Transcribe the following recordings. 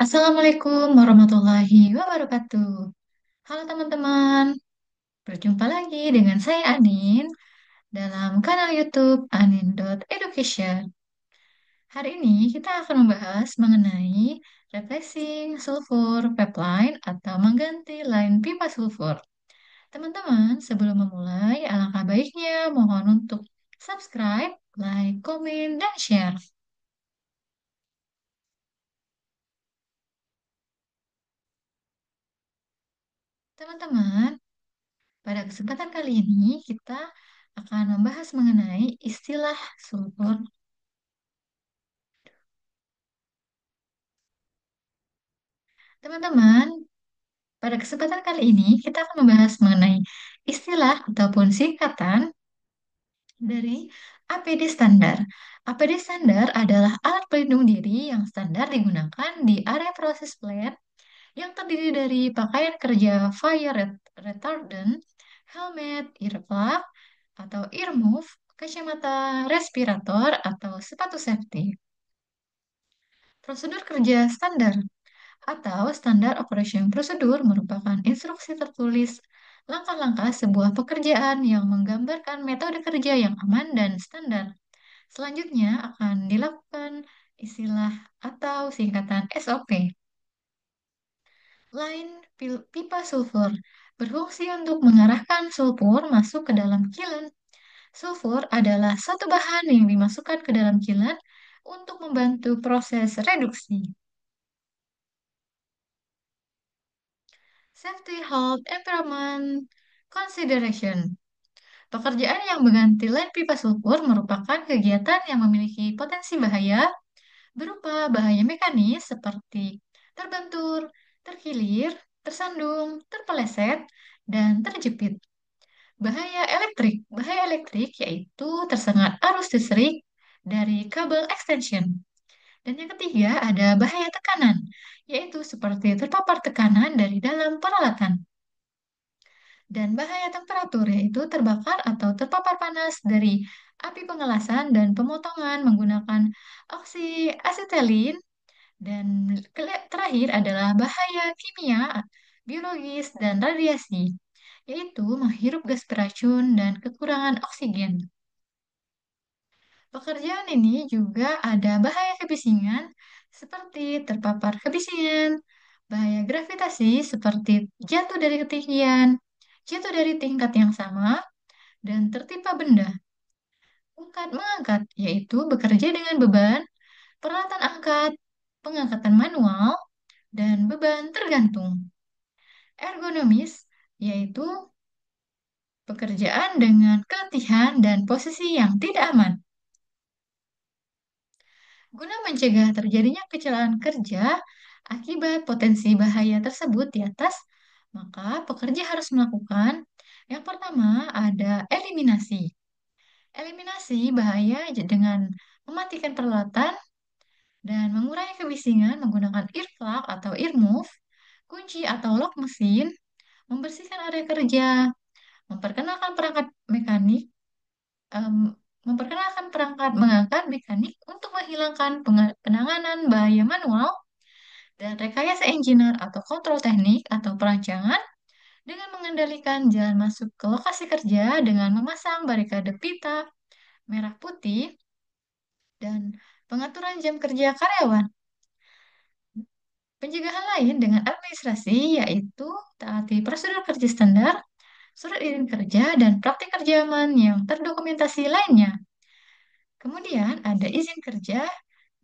Assalamualaikum warahmatullahi wabarakatuh. Halo teman-teman, berjumpa lagi dengan saya Anin dalam kanal YouTube anin.education. Hari ini kita akan membahas mengenai replacing sulfur pipeline atau mengganti line pipa sulfur. Teman-teman, sebelum memulai, alangkah baiknya mohon untuk subscribe, like, komen, dan share. Teman-teman, pada kesempatan kali ini, kita akan membahas mengenai istilah sulfur. Teman-teman, pada kesempatan kali ini, kita akan membahas mengenai istilah ataupun singkatan dari APD standar. APD standar adalah alat pelindung diri yang standar digunakan di area proses plant yang terdiri dari pakaian kerja retardant, helmet, earplug, atau earmuff, kacamata respirator, atau sepatu safety. Prosedur kerja standar atau standar operation procedure merupakan instruksi tertulis langkah-langkah sebuah pekerjaan yang menggambarkan metode kerja yang aman dan standar. Selanjutnya akan dilakukan istilah atau singkatan SOP. Line pipa sulfur berfungsi untuk mengarahkan sulfur masuk ke dalam kiln. Sulfur adalah satu bahan yang dimasukkan ke dalam kiln untuk membantu proses reduksi. Safety Health Environment Consideration. Pekerjaan yang mengganti line pipa sulfur merupakan kegiatan yang memiliki potensi bahaya berupa bahaya mekanis seperti terbentur, terkilir, tersandung, terpeleset, dan terjepit. Bahaya elektrik yaitu tersengat arus listrik dari kabel extension. Dan yang ketiga ada bahaya tekanan, yaitu seperti terpapar tekanan dari dalam peralatan. Dan bahaya temperatur yaitu terbakar atau terpapar panas dari api pengelasan dan pemotongan menggunakan oksiasetilin. Dan terakhir adalah bahaya kimia, biologis, dan radiasi, yaitu menghirup gas beracun dan kekurangan oksigen. Pekerjaan ini juga ada bahaya kebisingan seperti terpapar kebisingan, bahaya gravitasi seperti jatuh dari ketinggian, jatuh dari tingkat yang sama, dan tertimpa benda. Angkat mengangkat, yaitu bekerja dengan beban, peralatan angkat, pengangkatan manual, dan beban tergantung. Ergonomis, yaitu pekerjaan dengan keletihan dan posisi yang tidak aman. Guna mencegah terjadinya kecelakaan kerja akibat potensi bahaya tersebut di atas, maka pekerja harus melakukan yang pertama ada eliminasi. Eliminasi bahaya dengan mematikan peralatan dan mengurangi kebisingan menggunakan earplug atau earmuff, kunci atau lock mesin, membersihkan area kerja, memperkenalkan perangkat mekanik, em, memperkenalkan perangkat mengangkat mekanik untuk menghilangkan penanganan bahaya manual, dan rekayasa engineer atau kontrol teknik atau perancangan dengan mengendalikan jalan masuk ke lokasi kerja dengan memasang barikade pita merah putih dan pengaturan jam kerja karyawan. Pencegahan lain dengan administrasi yaitu taati prosedur kerja standar, surat izin kerja, dan praktik kerja aman yang terdokumentasi lainnya. Kemudian ada izin kerja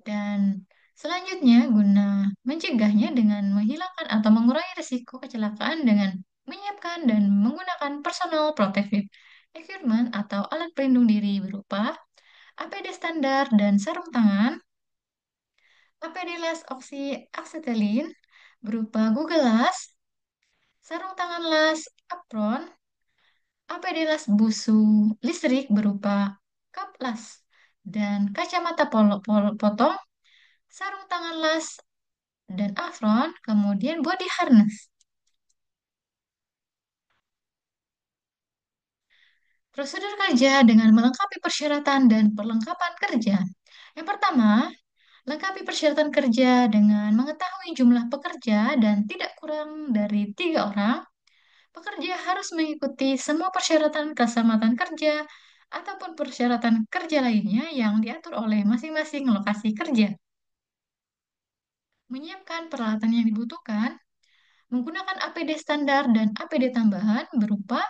dan selanjutnya guna mencegahnya dengan menghilangkan atau mengurangi risiko kecelakaan dengan menyiapkan dan menggunakan personal protective equipment atau alat pelindung diri berupa APD standar dan sarung tangan, APD las oxyacetylene berupa Google Glass, sarung tangan las apron, APD las busu listrik berupa kaplas, dan kacamata potong, sarung tangan las dan apron, kemudian body harness. Prosedur kerja dengan melengkapi persyaratan dan perlengkapan kerja. Yang pertama, Lengkapi persyaratan kerja dengan mengetahui jumlah pekerja dan tidak kurang dari 3 orang. Pekerja harus mengikuti semua persyaratan keselamatan kerja ataupun persyaratan kerja lainnya yang diatur oleh masing-masing lokasi kerja. Menyiapkan peralatan yang dibutuhkan, menggunakan APD standar dan APD tambahan berupa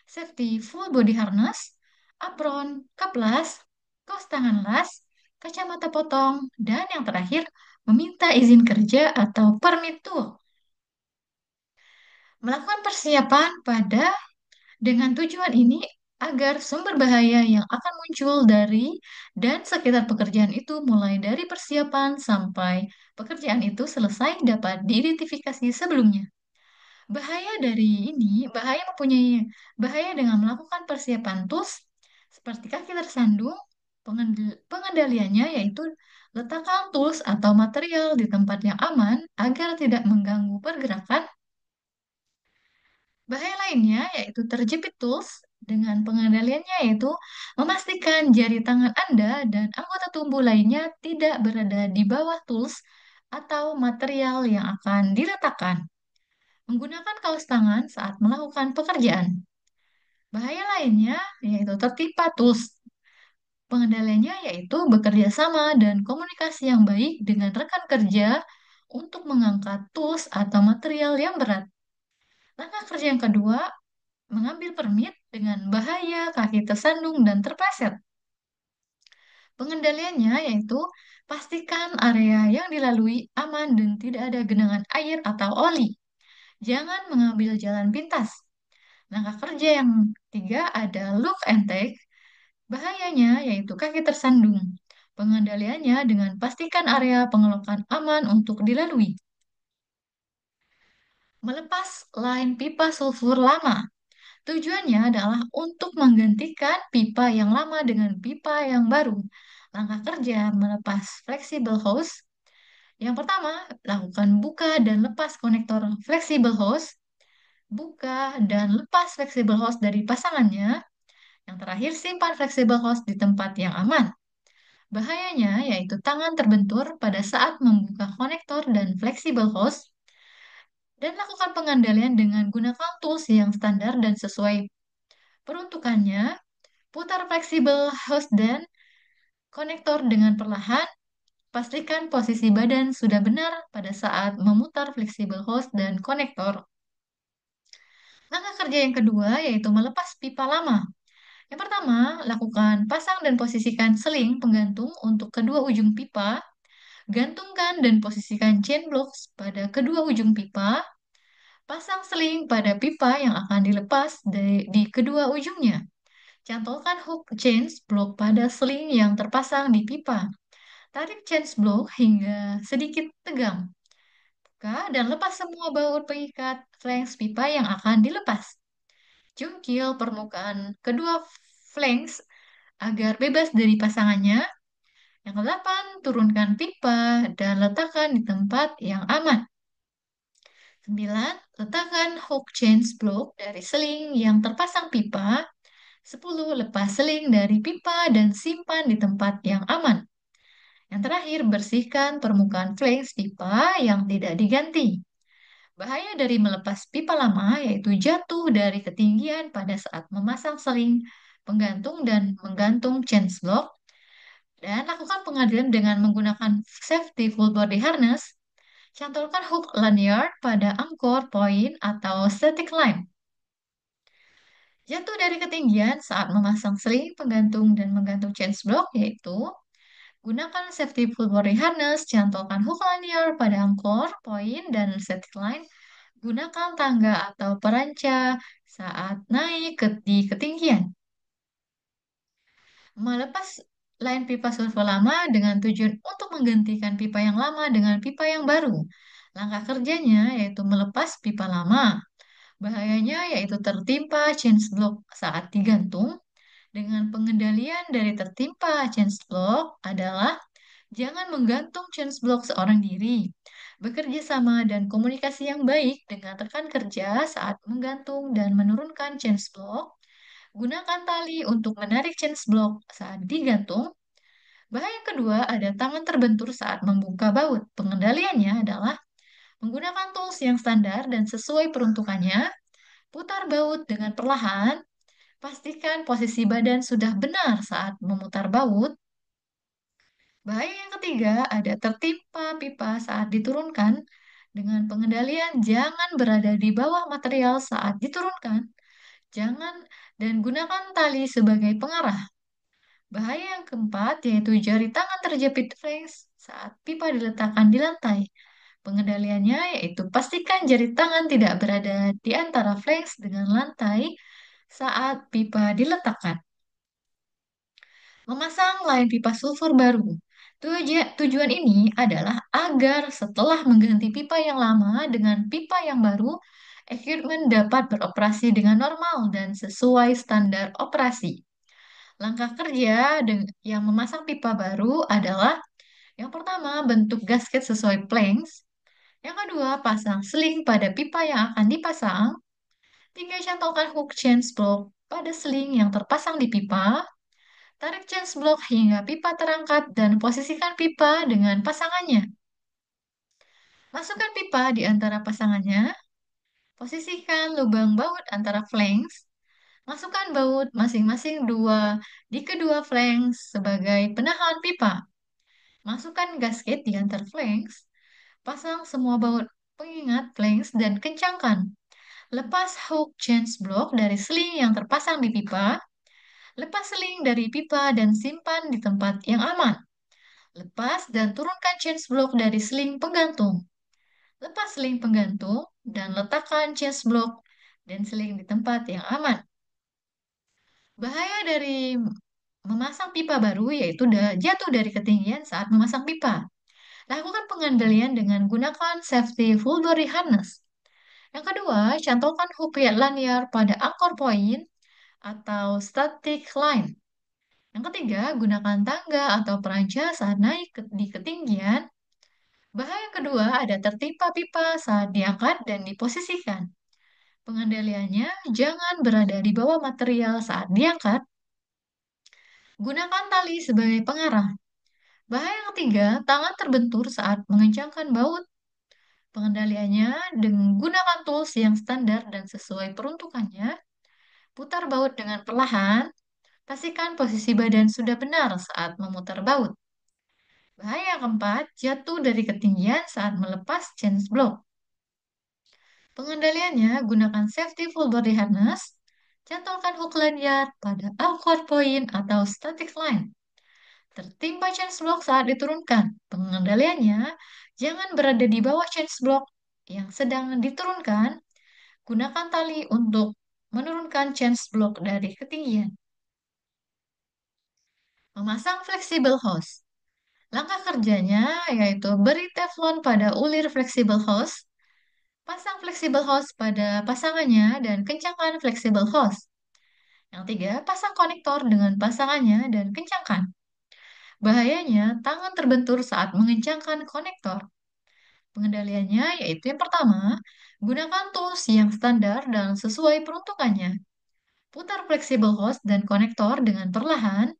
safety full body harness, apron, kaplas, kaos tangan las, kacamata potong, dan yang terakhir, meminta izin kerja atau permit tool. Melakukan persiapan pada dengan tujuan ini agar sumber bahaya yang akan muncul dari dan sekitar pekerjaan itu mulai dari persiapan sampai pekerjaan itu selesai dapat diidentifikasi sebelumnya. Bahaya mempunyai bahaya dengan melakukan persiapan tools seperti kaki tersandung, pengendaliannya yaitu letakkan tools atau material di tempat yang aman agar tidak mengganggu pergerakan. Bahaya lainnya yaitu terjepit tools dengan pengendaliannya yaitu memastikan jari tangan Anda dan anggota tubuh lainnya tidak berada di bawah tools atau material yang akan diletakkan. Menggunakan kaos tangan saat melakukan pekerjaan. Bahaya lainnya yaitu tertimpa tools. Pengendaliannya yaitu bekerja sama dan komunikasi yang baik dengan rekan kerja untuk mengangkat tools atau material yang berat. Langkah kerja yang kedua, mengambil permit dengan bahaya kaki tersandung dan terpleset. Pengendaliannya yaitu pastikan area yang dilalui aman dan tidak ada genangan air atau oli. Jangan mengambil jalan pintas. Langkah kerja yang ketiga ada look and take. Bahayanya yaitu kaki tersandung. Pengendaliannya dengan pastikan area pengelokan aman untuk dilalui. Melepas line pipa sulfur lama. Tujuannya adalah untuk menggantikan pipa yang lama dengan pipa yang baru. Langkah kerja melepas flexible hose. Yang pertama, lakukan buka dan lepas konektor flexible hose. Buka dan lepas flexible hose dari pasangannya. Yang terakhir, simpan flexible hose di tempat yang aman. Bahayanya yaitu tangan terbentur pada saat membuka konektor dan flexible hose dan lakukan pengendalian dengan gunakan tools yang standar dan sesuai peruntukannya. Putar fleksibel hose dan konektor dengan perlahan. Pastikan posisi badan sudah benar pada saat memutar fleksibel hose dan konektor. Langkah kerja yang kedua yaitu melepas pipa lama. Yang pertama, lakukan pasang dan posisikan seling penggantung untuk kedua ujung pipa. Gantungkan dan posisikan chain blocks pada kedua ujung pipa. Pasang seling pada pipa yang akan dilepas di kedua ujungnya. Cantolkan hook chain block pada seling yang terpasang di pipa. Tarik chain block hingga sedikit tegang. Buka dan lepas semua baut pengikat flanks pipa yang akan dilepas. Jungkil permukaan kedua flanks agar bebas dari pasangannya. Yang kedelapan, turunkan pipa dan letakkan di tempat yang aman. 9. Letakkan hook chain block dari seling yang terpasang pipa. 10. Lepas seling dari pipa dan simpan di tempat yang aman. Yang terakhir, bersihkan permukaan flanks pipa yang tidak diganti. Bahaya dari melepas pipa lama yaitu jatuh dari ketinggian pada saat memasang seling, penggantung dan menggantung chain block. Dan lakukan pengadilan dengan menggunakan safety full body harness. Cantolkan hook lanyard pada angkor, poin, atau static line. Jatuh dari ketinggian saat memasang seling, penggantung, dan menggantung chain block yaitu gunakan safety full body harness, cantolkan hook lanyard pada angkor, poin, dan static line. Gunakan tangga atau peranca saat naik di ketinggian. Melepas line pipa sulfur lama dengan tujuan untuk menggantikan pipa yang lama dengan pipa yang baru. Langkah kerjanya yaitu melepas pipa lama. Bahayanya yaitu tertimpa chain block saat digantung. Dengan pengendalian dari tertimpa chain block adalah jangan menggantung chain block seorang diri. Bekerja sama dan komunikasi yang baik dengan rekan kerja saat menggantung dan menurunkan chain block. Gunakan tali untuk menarik chain block saat digantung. Bahaya kedua ada tangan terbentur saat membuka baut. Pengendaliannya adalah menggunakan tools yang standar dan sesuai peruntukannya, putar baut dengan perlahan, pastikan posisi badan sudah benar saat memutar baut. Bahaya yang ketiga ada tertimpa pipa saat diturunkan. Dengan pengendalian jangan berada di bawah material saat diturunkan. Jangan dan gunakan tali sebagai pengarah. Bahaya yang keempat yaitu jari tangan terjepit flanks saat pipa diletakkan di lantai. Pengendaliannya yaitu pastikan jari tangan tidak berada di antara flanks dengan lantai saat pipa diletakkan. Memasang lain pipa sulfur baru. Tujuan ini adalah agar setelah mengganti pipa yang lama dengan pipa yang baru, equipment dapat beroperasi dengan normal dan sesuai standar operasi. Langkah kerja yang memasang pipa baru adalah yang pertama, bentuk gasket sesuai planks. Yang kedua, pasang seling pada pipa yang akan dipasang. Tiga, cantolkan hook change block pada seling yang terpasang di pipa. Tarik change block hingga pipa terangkat dan posisikan pipa dengan pasangannya. Masukkan pipa di antara pasangannya. Posisikan lubang baut antara flanks. Masukkan baut masing-masing dua di kedua flanks sebagai penahan pipa. Masukkan gasket di antara flanks. Pasang semua baut pengingat flanks dan kencangkan. Lepas hook change block dari seling yang terpasang di pipa. Lepas seling dari pipa dan simpan di tempat yang aman. Lepas dan turunkan change block dari seling penggantung. Lepas seling penggantung dan letakkan change block dan seling di tempat yang aman. Bahaya dari memasang pipa baru yaitu jatuh dari ketinggian saat memasang pipa. Lakukan pengendalian dengan gunakan safety full body harness. Yang kedua, cantolkan hook lanyar pada anchor point atau static line. Yang ketiga, gunakan tangga atau peranca saat naik di ketinggian. Bahaya kedua ada tertimpa pipa saat diangkat dan diposisikan. Pengendaliannya jangan berada di bawah material saat diangkat. Gunakan tali sebagai pengarah. Bahaya yang ketiga, tangan terbentur saat mengencangkan baut. Pengendaliannya dengan gunakan tools yang standar dan sesuai peruntukannya. Putar baut dengan perlahan. Pastikan posisi badan sudah benar saat memutar baut. Bahaya yang keempat, jatuh dari ketinggian saat melepas chain block. Pengendaliannya gunakan safety full body harness. Cantolkan hook lanyard pada anchor point atau static line. Tertimpa chain block saat diturunkan. Pengendaliannya jangan berada di bawah chain block yang sedang diturunkan. Gunakan tali untuk menurunkan chain block dari ketinggian. Memasang flexible hose. Langkah kerjanya yaitu beri teflon pada ulir flexible hose, pasang flexible hose pada pasangannya dan kencangkan flexible hose. Yang tiga, pasang konektor dengan pasangannya dan kencangkan. Bahayanya, tangan terbentur saat mengencangkan konektor. Pengendaliannya yaitu yang pertama, gunakan tools yang standar dan sesuai peruntukannya. Putar flexible hose dan konektor dengan perlahan.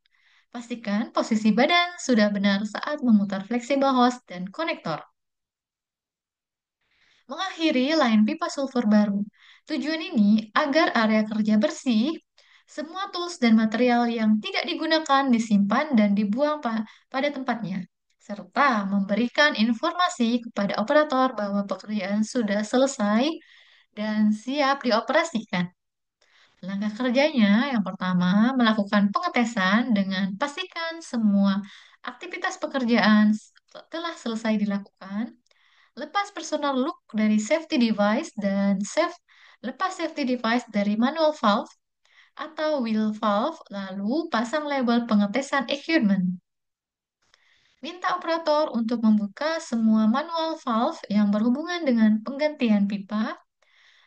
Pastikan posisi badan sudah benar saat memutar flexible hose dan konektor. Mengakhiri line pipa sulfur baru. Tujuan ini agar area kerja bersih, semua tools dan material yang tidak digunakan disimpan dan dibuang pada tempatnya, serta memberikan informasi kepada operator bahwa pekerjaan sudah selesai dan siap dioperasikan. Langkah kerjanya yang pertama, melakukan pengetesan dengan pastikan semua aktivitas pekerjaan telah selesai dilakukan. Lepas personal look dari safety device dan lepas safety device dari manual valve atau wheel valve, lalu pasang label pengetesan equipment. Minta operator untuk membuka semua manual valve yang berhubungan dengan penggantian pipa.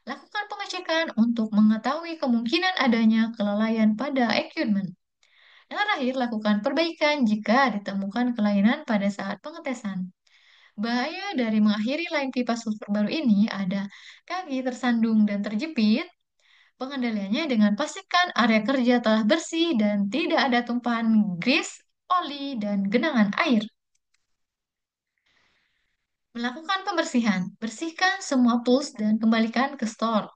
Lakukan pengecekan untuk mengetahui kemungkinan adanya kelalaian pada equipment. Yang terakhir, lakukan perbaikan jika ditemukan kelainan pada saat pengetesan. Bahaya dari mengakhiri line pipa sulfur baru ini ada kaki tersandung dan terjepit. Pengendaliannya dengan pastikan area kerja telah bersih dan tidak ada tumpahan grease oli, dan genangan air. Melakukan pembersihan. Bersihkan semua tools dan kembalikan ke store.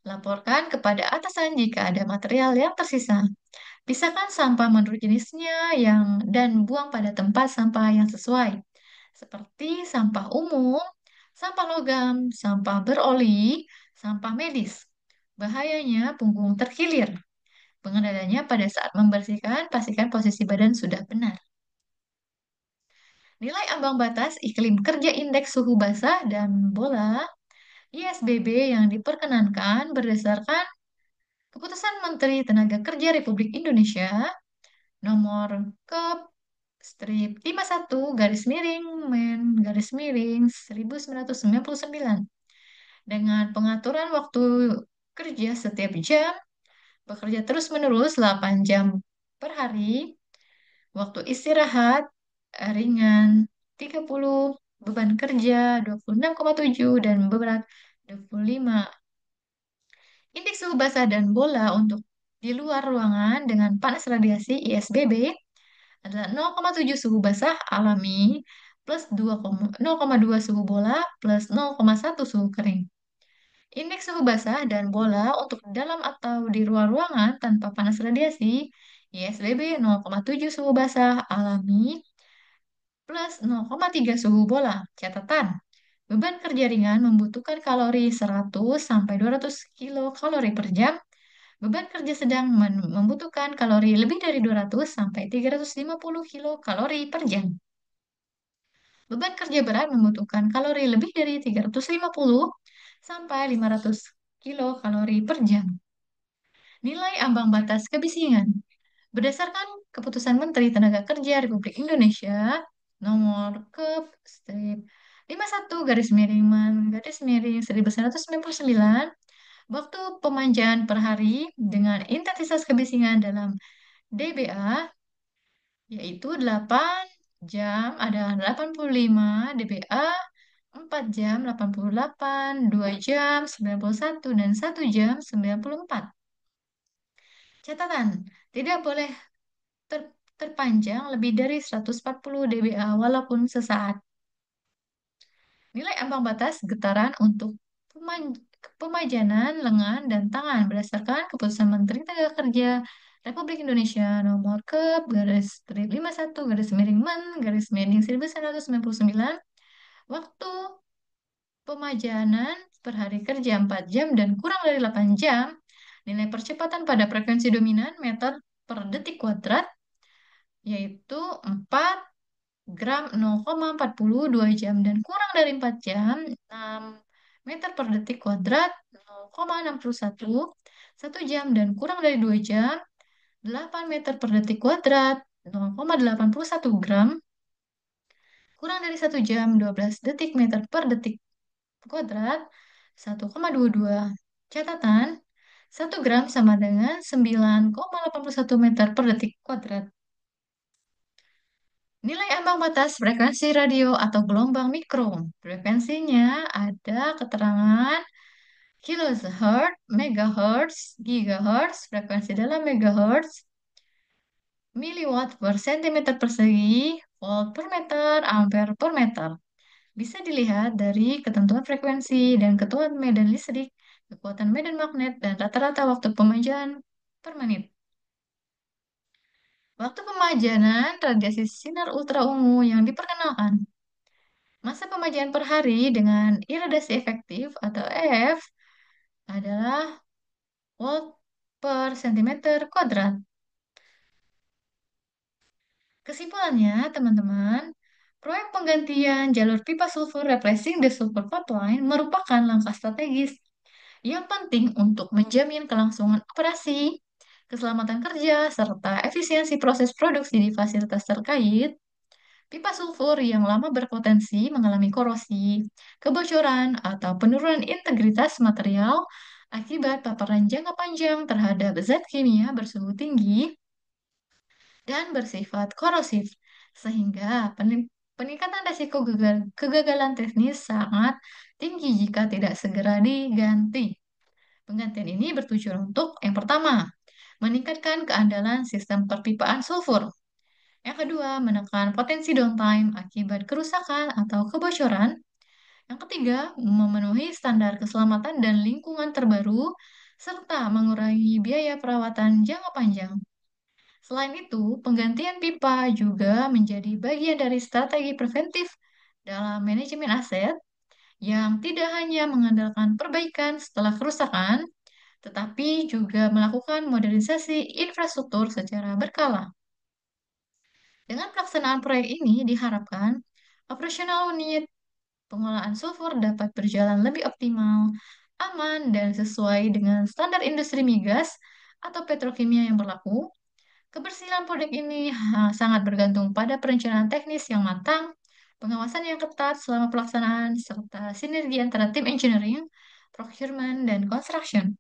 Laporkan kepada atasan jika ada material yang tersisa. Pisahkan sampah menurut jenisnya dan buang pada tempat sampah yang sesuai, seperti sampah umum, sampah logam, sampah beroli, sampah medis. Bahayanya punggung terkilir. Pengendaliannya pada saat membersihkan, pastikan posisi badan sudah benar. Nilai ambang batas iklim kerja indeks suhu basah dan bola ISBB yang diperkenankan berdasarkan Keputusan Menteri Tenaga Kerja Republik Indonesia nomor ke strip 51 garis miring men garis miring 1999 dengan pengaturan waktu kerja setiap jam, bekerja terus-menerus 8 jam per hari, waktu istirahat ringan 30, beban kerja 26,7 dan berat 25. Indeks suhu basah dan bola untuk di luar ruangan dengan panas radiasi ISBB adalah 0,7 suhu basah alami plus 0,2 suhu bola plus 0,1 suhu kering. Indeks suhu basah dan bola untuk dalam atau di luar ruangan tanpa panas radiasi ISBB 0,7 suhu basah alami plus 0,3 suhu bola. Catatan, beban kerja ringan membutuhkan kalori 100 sampai 200 kilokalori per jam. Beban kerja sedang membutuhkan kalori lebih dari 200 sampai 350 kilokalori per jam. Beban kerja berat membutuhkan kalori lebih dari 350 sampai 500 kilokalori per jam. Nilai ambang batas kebisingan. Berdasarkan Keputusan Menteri Tenaga Kerja Republik Indonesia nomor ke strip 51 garis miring garis miring 1999, waktu pemanjaan per hari dengan intensitas kebisingan dalam dBA yaitu 8 jam ada 85 dBA, 4 jam 88, 2 jam 91, dan 1 jam 94. Catatan, tidak boleh terpanjang lebih dari 140 dBA walaupun sesaat. Nilai ambang batas getaran untuk pemajanan lengan dan tangan berdasarkan Keputusan Menteri Tenaga Kerja Republik Indonesia nomor ke garis strip 51 garis miring garis miring 1999, waktu pemajanan per hari kerja 4 jam dan kurang dari 8 jam, nilai percepatan pada frekuensi dominan meter per detik kuadrat yaitu 4 gram 0,42 jam dan kurang dari 4 jam 6 meter per detik kuadrat 0,61, 1 jam dan kurang dari 2 jam 8 meter per detik kuadrat 0,81 gram, kurang dari 1 jam 12 detik meter per detik kuadrat 1,22. Catatan, 1 gram sama dengan 9,81 meter per detik kuadrat. Nilai ambang batas frekuensi radio atau gelombang mikro. Frekuensinya ada keterangan kilohertz, megahertz, gigahertz, frekuensi dalam megahertz, miliwatt per sentimeter persegi, volt per meter, ampere per meter. Bisa dilihat dari ketentuan frekuensi dan ketentuan medan listrik, kekuatan medan magnet, dan rata-rata waktu pemajaan per menit. Waktu pemajanan radiasi sinar ultraungu yang diperkenalkan. Masa pemajaan per hari dengan iradasi efektif atau EF adalah volt per sentimeter kuadrat. Kesimpulannya, teman-teman, proyek penggantian jalur pipa sulfur replacing the sulfur pipeline merupakan langkah strategis yang penting untuk menjamin kelangsungan operasi, keselamatan kerja, serta efisiensi proses produksi di fasilitas terkait. Pipa sulfur yang lama berpotensi mengalami korosi, kebocoran, atau penurunan integritas material akibat paparan jangka panjang terhadap zat kimia bersuhu tinggi dan bersifat korosif, sehingga peningkatan risiko kegagalan teknis sangat tinggi jika tidak segera diganti. Penggantian ini bertujuan untuk yang pertama, meningkatkan keandalan sistem perpipaan sulfur. Yang kedua, menekan potensi downtime akibat kerusakan atau kebocoran. Yang ketiga, memenuhi standar keselamatan dan lingkungan terbaru, serta mengurangi biaya perawatan jangka panjang. Selain itu, penggantian pipa juga menjadi bagian dari strategi preventif dalam manajemen aset yang tidak hanya mengandalkan perbaikan setelah kerusakan, tetapi juga melakukan modernisasi infrastruktur secara berkala. Dengan pelaksanaan proyek ini diharapkan operasional unit pengolahan sulfur dapat berjalan lebih optimal, aman, dan sesuai dengan standar industri migas atau petrokimia yang berlaku. Kebersihan proyek ini sangat bergantung pada perencanaan teknis yang matang, pengawasan yang ketat selama pelaksanaan, serta sinergi antara tim engineering, procurement, dan construction.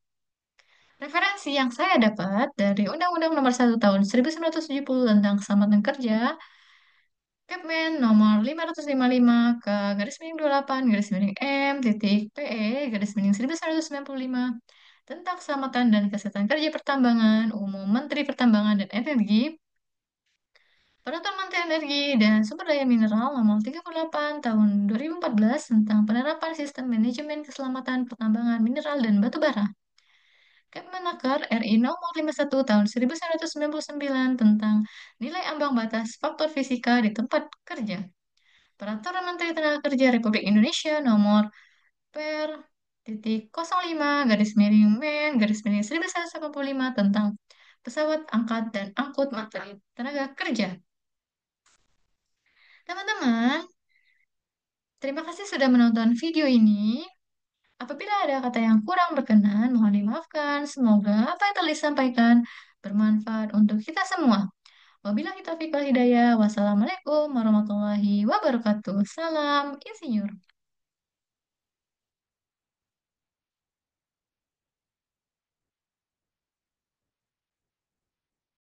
Referensi yang saya dapat dari Undang-Undang Nomor 1 Tahun 1970 tentang Keselamatan Kerja, Kepmen nomor 555 ke garis miring 28 garis miring M titik PE garis miring 1995 tentang keselamatan dan kesehatan kerja pertambangan umum Menteri Pertambangan dan Energi. Peraturan Menteri Energi dan Sumber Daya Mineral Nomor 38 Tahun 2014 tentang penerapan sistem manajemen keselamatan pertambangan mineral dan batu bara. Kepmenaker RI Nomor 51 Tahun 1999 tentang nilai ambang batas faktor fisika di tempat kerja. Peraturan Menteri Tenaga Kerja Republik Indonesia Nomor per titik 05 garis miring Men garis miring 1985 tentang pesawat angkat dan angkut Menteri Tenaga Kerja. Teman-teman, terima kasih sudah menonton video ini. Apabila ada kata yang kurang berkenan, mohon dimaafkan. Semoga apa yang telah disampaikan bermanfaat untuk kita semua. Wabillahi taufiq wal hidayah. Wassalamualaikum warahmatullahi wabarakatuh. Salam insinyur.